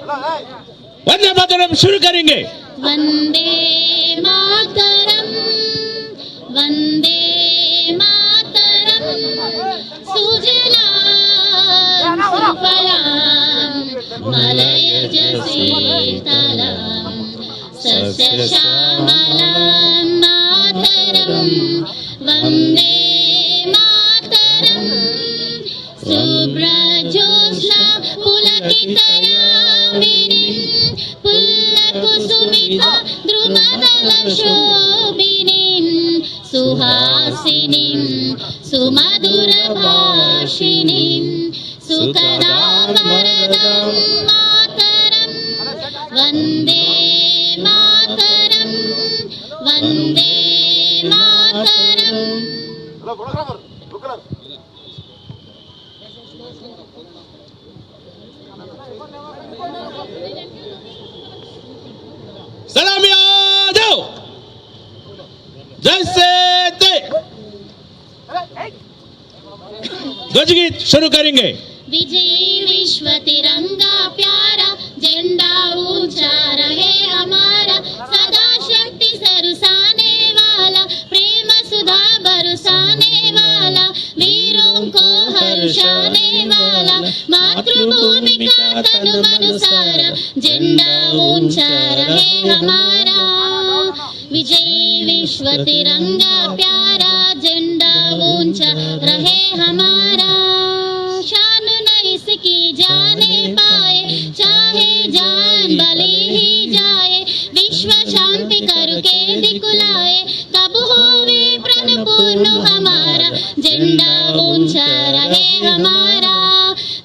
वंदे मातरम शुरू करेंगे। वंदे मातरम, वंदे मातरम, सुजलां सुफलां मलयज शीतलां सस्य श्यामलां मातरम, वंदे मातरम, शुभ्रज्योत्स्ना पुलकितयामिनीं पुल्लकुसुमिता द्रुमदलशोभिनीं सुहासिनीं सुमधुरभाषिणीं सुखदां वरदां मातरं, वन्दे मातरं, वन्दे मातरं। सलामी दो जैसे थे ध्वजगीत शुरू करेंगे। विजयी विश्व तिरंगा प्यारा, झंडा ऊंचा रहे हमारा, सदा शक्ति सरसाने वाला, प्रेम सुधा बरसाने वाला, वीरों को हर्षाने वाला, मातृभूमि का तन मन सारा, झंडा ऊंचा रहे हमारा। विजयी विश्व तिरंगा प्यारा, झंडा ऊंचा रहे हमारा। शान न इसकी जाने पाए, चाहे जान बलि ही जाए, विश्व शांति करके दिखलाए, तब होवे प्रण पूर्ण हमारा, झंडा ऊंचा रहे हमारा।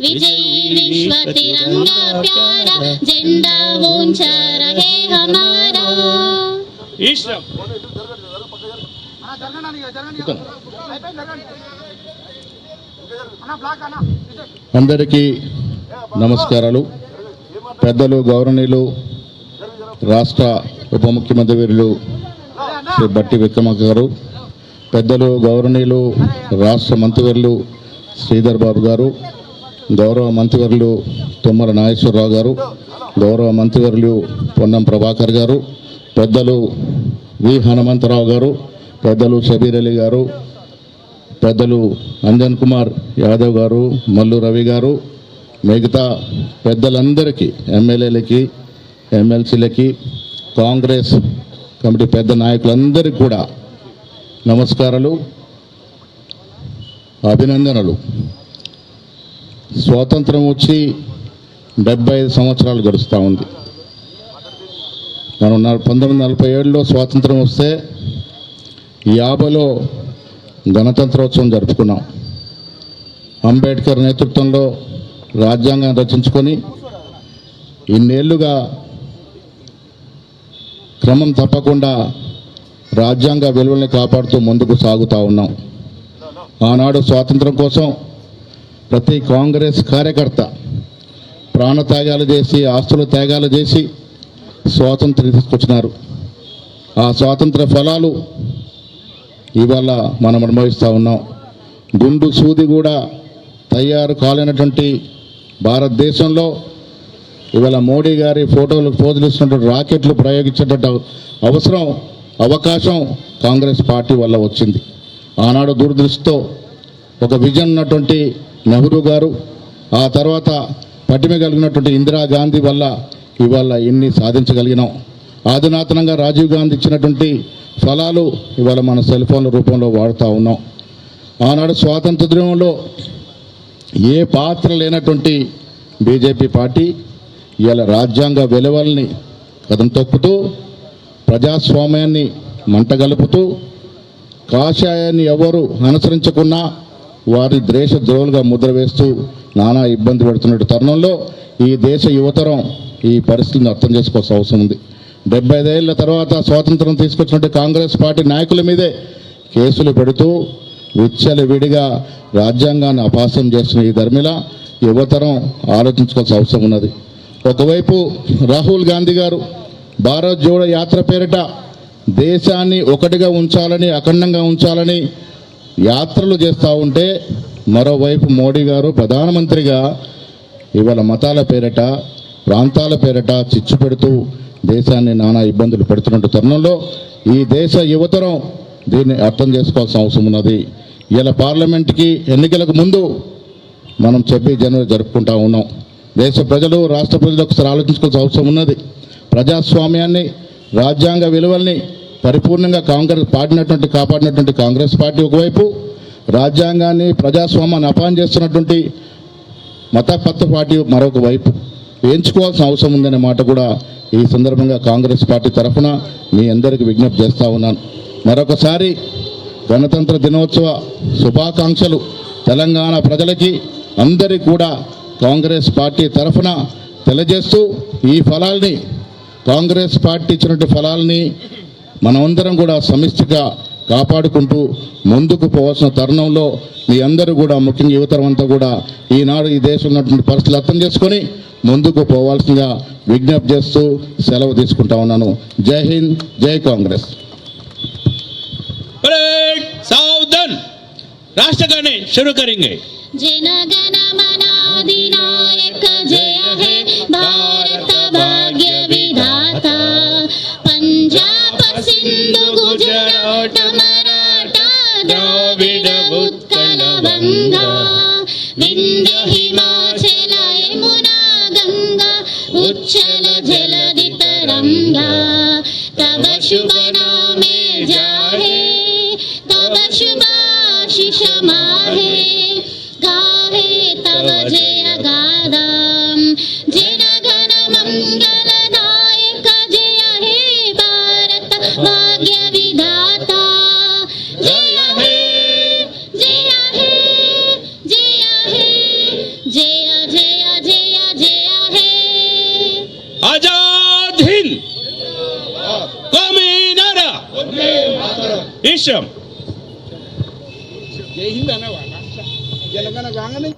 विजयी विश्व तिरंगा प्यारा, झंडा ऊंचा रहे हमारा। అందరికీ నమస్కారాలు. పెద్దలు గౌరవనీయులు రాష్ట్ర ఉప ముఖ్యమంత్రి వర్యులు శ్రీ బట్టి విక్రమార్క గారు, పెద్దలు గౌరవనీయులు రాష్ట్ర మంత్రివర్యులు శ్రీధర్ బాబు గారు, గౌరవ మంత్రివర్యులు తుమ్మల నాగేశ్వరరావు గారు, గౌరవ మంత్రివర్యులు పొన్నం ప్రభాకర్ గారు, పెద్దలు వి హనుమంతరావు గారు, పెద్దలు షబీర్ అలీ గారు, పెద్దలు అంజన్ కుమార్ యాదవ్ గారు, మల్లు రవి గారు, మిగతా పెద్దలందరికీ, ఎమ్మెల్యేలకి, ఎమ్మెల్సీలకి, కాంగ్రెస్ కమిటీ పెద్ద నాయకులందరికీ కూడా నమస్కారాలు, అభినందనలు. స్వాతంత్రం వచ్చి 75 సంవత్సరాలు గడుస్తూ ఉంది. మనం 1947లో స్వాతంత్రం వస్తే 50లో గణతంత్రోత్సవం జరుపుకున్నాం. అంబేద్కర్ నేతృత్వంలో రాజ్యాంగం రచించుకొని ఇన్నేళ్లుగా క్రమం తప్పకుండా రాజ్యాంగ విలువల్ని కాపాడుతూ ముందుకు సాగుతూ ఉన్నాం. ఆనాడు స్వాతంత్రం కోసం ప్రతి కాంగ్రెస్ కార్యకర్త ప్రాణత్యాగాలు చేసి, ఆస్తుల త్యాగాలు చేసి స్వాతంత్రం తీసుకొచ్చినారు. ఆ స్వాతంత్ర ఫలాలు ఇవాళ మనం అనుభవిస్తూ ఉన్నాం. గుండు సూది కూడా తయారు కాలేనటువంటి భారతదేశంలో ఇవాళ మోడీ గారి ఫోటోలు పోజులిస్తున్నటువంటి రాకెట్లు ప్రయోగించేటట్టు అవకాశం కాంగ్రెస్ పార్టీ వల్ల వచ్చింది. ఆనాడు దూరదృష్టితో ఒక విజన్ ఉన్నటువంటి నెహ్రూ గారు, ఆ తర్వాత పటిమ కలిగినటువంటి ఇందిరాగాంధీ వల్ల ఇవాళ ఇన్ని సాధించగలిగినాం. ఆధునాతనంగా రాజీవ్ గాంధీ ఇచ్చినటువంటి ఫలాలు ఇవాళ మన సెల్ ఫోన్ల రూపంలో వాడుతూ ఉన్నాం. ఆనాడు స్వాతంత్ర్యంలో ఏ పాత్ర లేనటువంటి బీజేపీ పార్టీ ఇవాళ రాజ్యాంగ విలువల్ని కదం తొక్కుతూ, ప్రజాస్వామ్యాన్ని మంటగలుపుతూ, కాషాయాన్ని ఎవరు అనుసరించకున్నా వారి దేశ ద్రోహులుగా ముద్ర వేస్తూ నానా ఇబ్బంది పెడుతున్న తరుణంలో ఈ దేశ యువతరం ఈ పరిస్థితిని అర్థం చేసుకోవాల్సిన అవసరం ఉంది. 75 ఏళ్ల తర్వాత స్వాతంత్రం తీసుకొచ్చినట్టు కాంగ్రెస్ పార్టీ నాయకుల మీదే కేసులు పెడుతూ విచ్చలవిడిగా రాజ్యాంగాన్ని అపహాస్యం చేస్తున్న ఈ ధర్మిల యువతరం ఆలోచించుకోవాల్సిన అవసరం ఉన్నది. ఒకవైపు రాహుల్ గాంధీ గారు భారత్ జోడో యాత్ర పేరిట దేశాన్ని ఒకటిగా ఉంచాలని, అఖండంగా ఉంచాలని యాత్రలు చేస్తూ ఉంటే, మరోవైపు మోడీ గారు ప్రధానమంత్రిగా ఇవాళ మతాల పేరిట, ప్రాంతాల పేరిట చిచ్చు పెడుతూ దేశాన్ని నానా ఇబ్బందులు పెడుతున్న తరుణంలో ఈ దేశ యువతరం దీన్ని అర్థం చేసుకోవాల్సిన అవసరం ఉన్నది. ఇలా పార్లమెంట్కి ఎన్నికలకు ముందు మనం జనవరి జరుపుకుంటా ఉన్నాం. దేశ ప్రజలు, రాష్ట్ర ప్రజలు ఒకసారి ఆలోచించుకోవాల్సిన అవసరం ఉన్నది. ప్రజాస్వామ్యాన్ని, రాజ్యాంగ విలువల్ని పరిపూర్ణంగా కాపాడినటువంటి కాంగ్రెస్ పార్టీ ఒకవైపు, రాజ్యాంగాన్ని, ప్రజాస్వామ్యాన్ని అపాయం చేస్తున్నటువంటి మతపత్ర పార్టీ మరొక వైపు ఎంచుకోవాల్సిన అవసరం ఉందనే మాట కూడా ఈ సందర్భంగా కాంగ్రెస్ పార్టీ తరఫున మీ అందరికీ విజ్ఞప్తి చేస్తూ ఉన్నాను. మరొకసారి గణతంత్ర దినోత్సవ శుభాకాంక్షలు తెలంగాణ ప్రజలకి అందరికీ కూడా కాంగ్రెస్ పార్టీ తరఫున తెలియజేస్తూ, ఈ ఫలాల్ని, కాంగ్రెస్ పార్టీ ఇచ్చినటువంటి ఫలాల్ని మనమందరం కూడా సమిష్టిగా కాపాడుకుంటూ ముందుకు పోవాల్సిన తరుణంలో మీ అందరూ కూడా, ముఖ్యంగా యువతరం అంతా కూడా ఈనాడు ఈ దేశంలో ఉన్నటువంటి పరిస్థితులు అర్థం చేసుకొని ముందుకు పోవాల్సిందిగా విజ్ఞప్తి చేస్తూ సెలవు తీసుకుంటా ఉన్నాను. జై హింద్, జై కాంగ్రెస్. परेड सावधान. राष्ट्रगाने शुरू करेंगे. जन गण मन अधिनायक जय हे भारत भाग्य विधाता, पंजाब सिंधु गुजरात मराठा द्रविड़ उत्कल बंगा, विंध्य हिमाचल यमुना गंगा उच्चल जलधि तरंगा, तब शुभ नामे जाहे, तब शुभाशिष माहे, गाहे तब जय गादाम, जन गण मंगल नायक जय हे भारत भाग्य विधाता, जय हे, जय हे, जय हे, जय जय जय जय हे. आजाद हिंद, कौमी नारा, ईशम. जय हिंद అనేవాళ్ళ జనగణ గాంగనే